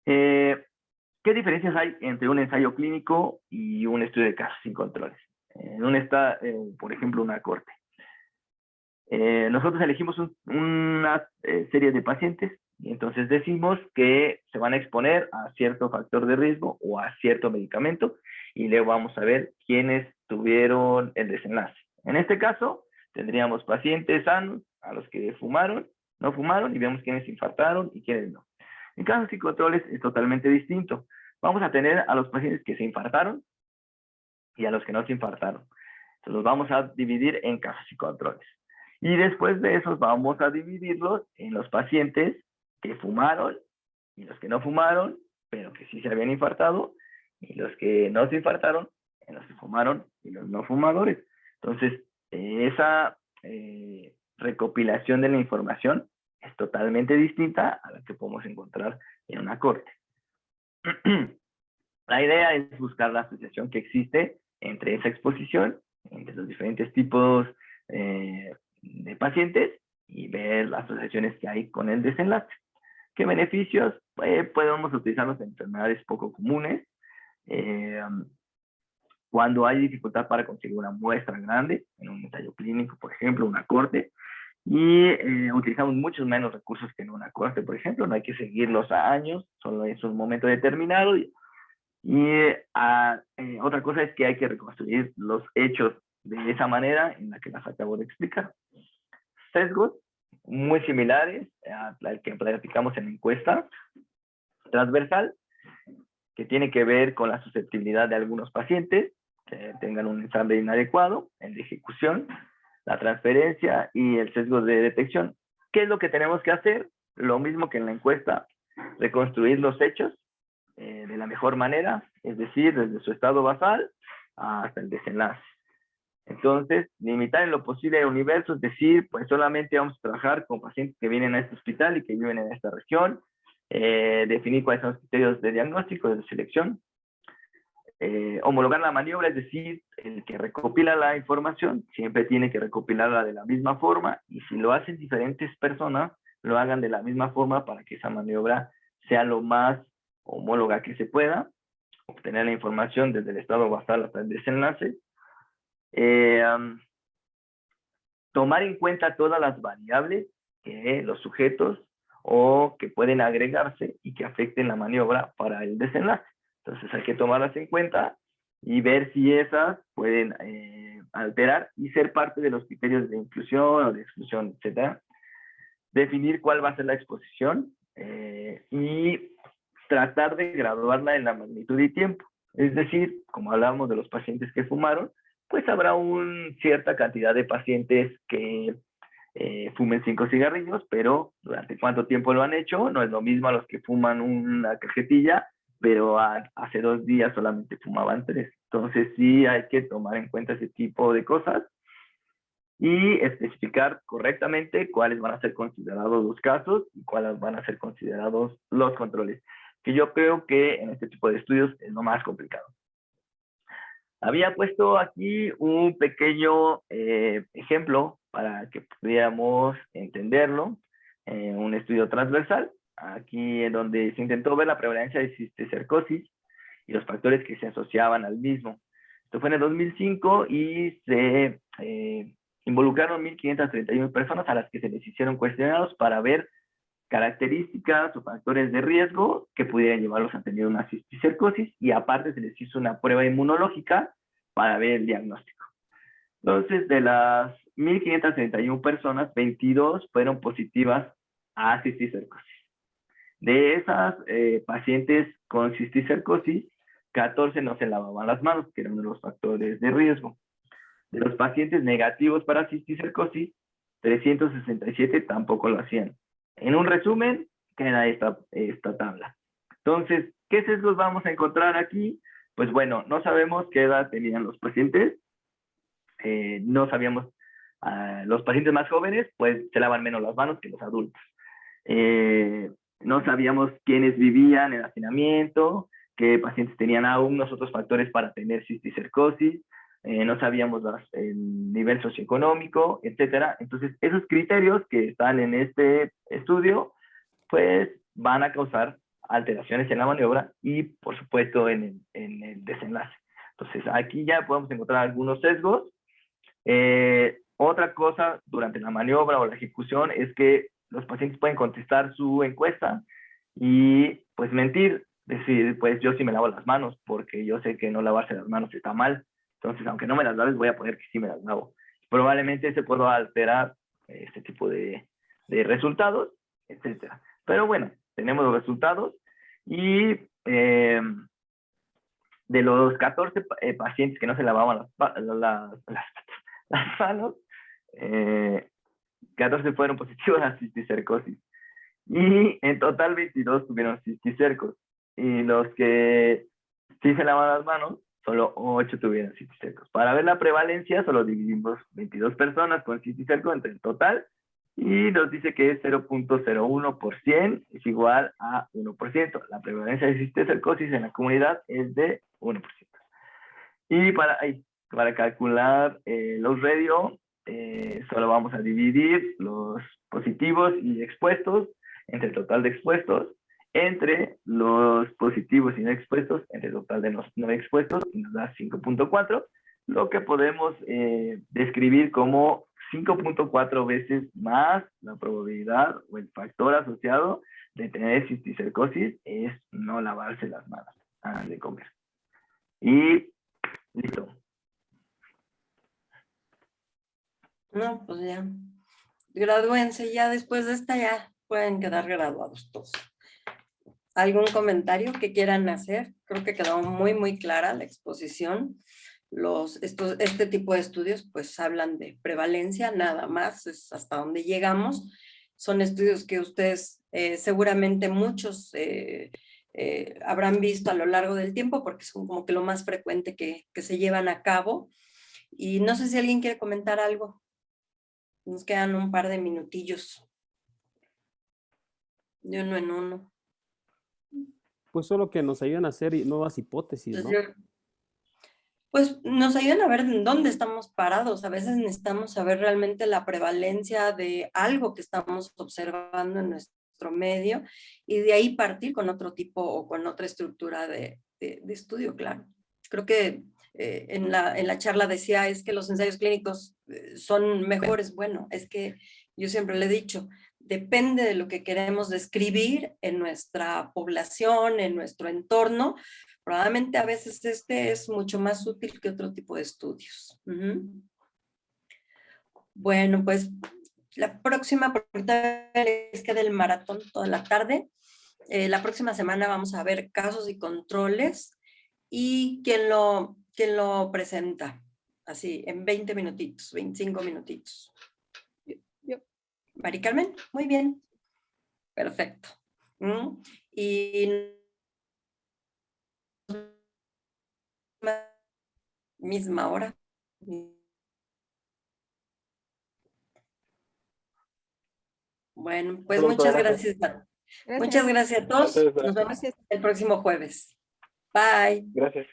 ¿Qué diferencias hay entre un ensayo clínico y un estudio de casos sin controles? Por ejemplo, una corte. Nosotros elegimos una serie de pacientes y entonces decimos que se van a exponer a cierto factor de riesgo o a cierto medicamento, y luego vamos a ver quiénes tuvieron el desenlace. En este caso, tendríamos pacientes sanos a los que no fumaron, y vemos quiénes infartaron y quiénes no. En casos y controles es totalmente distinto. Vamos a tener a los pacientes que se infartaron y a los que no se infartaron. Entonces los vamos a dividir en casos y controles. Y después de esos vamos a dividirlos en los pacientes que fumaron y los que no fumaron, pero que sí se habían infartado, y los que no se infartaron, en los que fumaron y los no fumadores. Entonces, esa recopilación de la información es totalmente distinta a la que podemos encontrar en una corte. La idea es buscar la asociación que existe entre esa exposición, entre los diferentes tipos de pacientes, y ver las asociaciones que hay con el desenlace. ¿Qué beneficios? Podemos utilizarlos en enfermedades poco comunes, cuando hay dificultad para conseguir una muestra grande, en un ensayo clínico, por ejemplo, una corte, y utilizamos muchos menos recursos que en una corte, por ejemplo, no hay que seguirlos a años, solo es un momento determinado. Otra cosa es que hay que reconstruir los hechos de esa manera en la que las acabo de explicar. Sesgos muy similares al que platicamos en la encuesta transversal, que tiene que ver con la susceptibilidad de algunos pacientes que tengan un ensamble inadecuado en la ejecución, la transferencia y el sesgo de detección. ¿Qué es lo que tenemos que hacer? Lo mismo que en la encuesta, reconstruir los hechos de la mejor manera, es decir, desde su estado basal hasta el desenlace. Entonces, limitar en lo posible el universo, es decir, pues solamente vamos a trabajar con pacientes que vienen a este hospital y que viven en esta región, definir cuáles son los criterios de diagnóstico, de selección, homologar la maniobra, es decir, el que recopila la información siempre tiene que recopilarla de la misma forma, y si lo hacen diferentes personas, lo hagan de la misma forma para que esa maniobra sea lo más homóloga que se pueda, obtener la información desde el estado basal hasta el desenlace, tomar en cuenta todas las variables que los sujetos o que pueden agregarse y que afecten la maniobra para el desenlace. Entonces hay que tomarlas en cuenta y ver si esas pueden alterar y ser parte de los criterios de inclusión o de exclusión, etc. Definir cuál va a ser la exposición y tratar de graduarla en la magnitud y tiempo. Es decir, como hablamos de los pacientes que fumaron, pues habrá una cierta cantidad de pacientes que fumen 5 cigarrillos, pero durante cuánto tiempo lo han hecho, no es lo mismo a los que fuman una cajetilla, pero hace 2 días solamente fumaban 3. Entonces sí hay que tomar en cuenta ese tipo de cosas y especificar correctamente cuáles van a ser considerados los casos y cuáles van a ser considerados los controles, que yo creo que en este tipo de estudios es lo más complicado. Había puesto aquí un pequeño ejemplo para que pudiéramos entenderlo, un estudio transversal, aquí en donde se intentó ver la prevalencia de cisticercosis y los factores que se asociaban al mismo. Esto fue en el 2005 y se involucraron 1.531 personas a las que se les hicieron cuestionarios para ver características o factores de riesgo que pudieran llevarlos a tener una cisticercosis, y aparte se les hizo una prueba inmunológica para ver el diagnóstico. Entonces, de las 1.531 personas, 22 fueron positivas a cisticercosis. De esas pacientes con cisticercosis, 14 no se lavaban las manos, que era uno de los factores de riesgo. De los pacientes negativos para cisticercosis, 367 tampoco lo hacían. En un resumen, queda esta tabla. Entonces, ¿qué sesgos vamos a encontrar aquí? Pues bueno, no sabemos qué edad tenían los pacientes. No sabíamos, los pacientes más jóvenes, pues se lavan menos las manos que los adultos. No sabíamos quiénes vivían en hacinamiento, qué pacientes tenían aún los otros factores para tener cisticercosis. No sabíamos el nivel socioeconómico, etcétera. Entonces, esos criterios que están en este estudio, pues van a causar alteraciones en la maniobra y, por supuesto, en el desenlace. Entonces, aquí ya podemos encontrar algunos sesgos. Otra cosa durante la maniobra o la ejecución es que los pacientes pueden contestar su encuesta y, pues, mentir. Decir, pues, yo sí me lavo las manos porque yo sé que no lavarse las manos está mal. Entonces, aunque no me las laves, voy a poner que sí me las lavo. Probablemente se pueda alterar este tipo de resultados, etcétera. Pero bueno, tenemos los resultados y de los 14 pacientes que no se lavaban las manos, 14 fueron positivos a cisticercosis. Y en total 22 tuvieron cisticercos. Y los que sí se lavan las manos, solo 8 tuvieron cisticercos. Para ver la prevalencia, solo dividimos 22 personas con cisticerco entre el total. Y nos dice que es 0.01 por 100 es igual a 1%. La prevalencia de cisticercosis en la comunidad es de 1%. Y para calcular los radio, solo vamos a dividir los positivos y expuestos entre el total de expuestos, entre los positivos y no expuestos, entre el total de los no expuestos, y nos da 5.4, lo que podemos describir como 5.4 veces más la probabilidad o el factor asociado de tener cisticercosis es no lavarse las manos antes de comer. Y listo. No, pues ya. Gradúense, ya después de esta ya pueden quedar graduados todos. ¿Algún comentario que quieran hacer? Creo que quedó muy, muy clara la exposición. Este tipo de estudios pues hablan de prevalencia, nada más, es hasta donde llegamos. Son estudios que ustedes seguramente muchos habrán visto a lo largo del tiempo porque son como que lo más frecuente que se llevan a cabo. Y no sé si alguien quiere comentar algo. Nos quedan un par de minutillos. De uno en uno. Pues solo que nos ayudan a hacer nuevas hipótesis, ¿no? Pues nos ayudan a ver en dónde estamos parados. A veces necesitamos saber realmente la prevalencia de algo que estamos observando en nuestro medio y de ahí partir con otro tipo o con otra estructura de estudio, claro. Creo que en la charla decía es que los ensayos clínicos son mejores. Bueno, es que yo siempre le he dicho, depende de lo que queremos describir en nuestra población, en nuestro entorno. Probablemente a veces este es mucho más útil que otro tipo de estudios. Bueno, pues la próxima, porque les queda el maratón toda la tarde. La próxima semana vamos a ver casos y controles y quién lo presenta. Así, en 20 minutitos, 25 minutitos. Yo. Mari Carmen, muy bien. Perfecto. Y misma hora. Bueno, pues muchas gracias. Muchas gracias a todos. Nos vemos el próximo jueves. Bye. Gracias.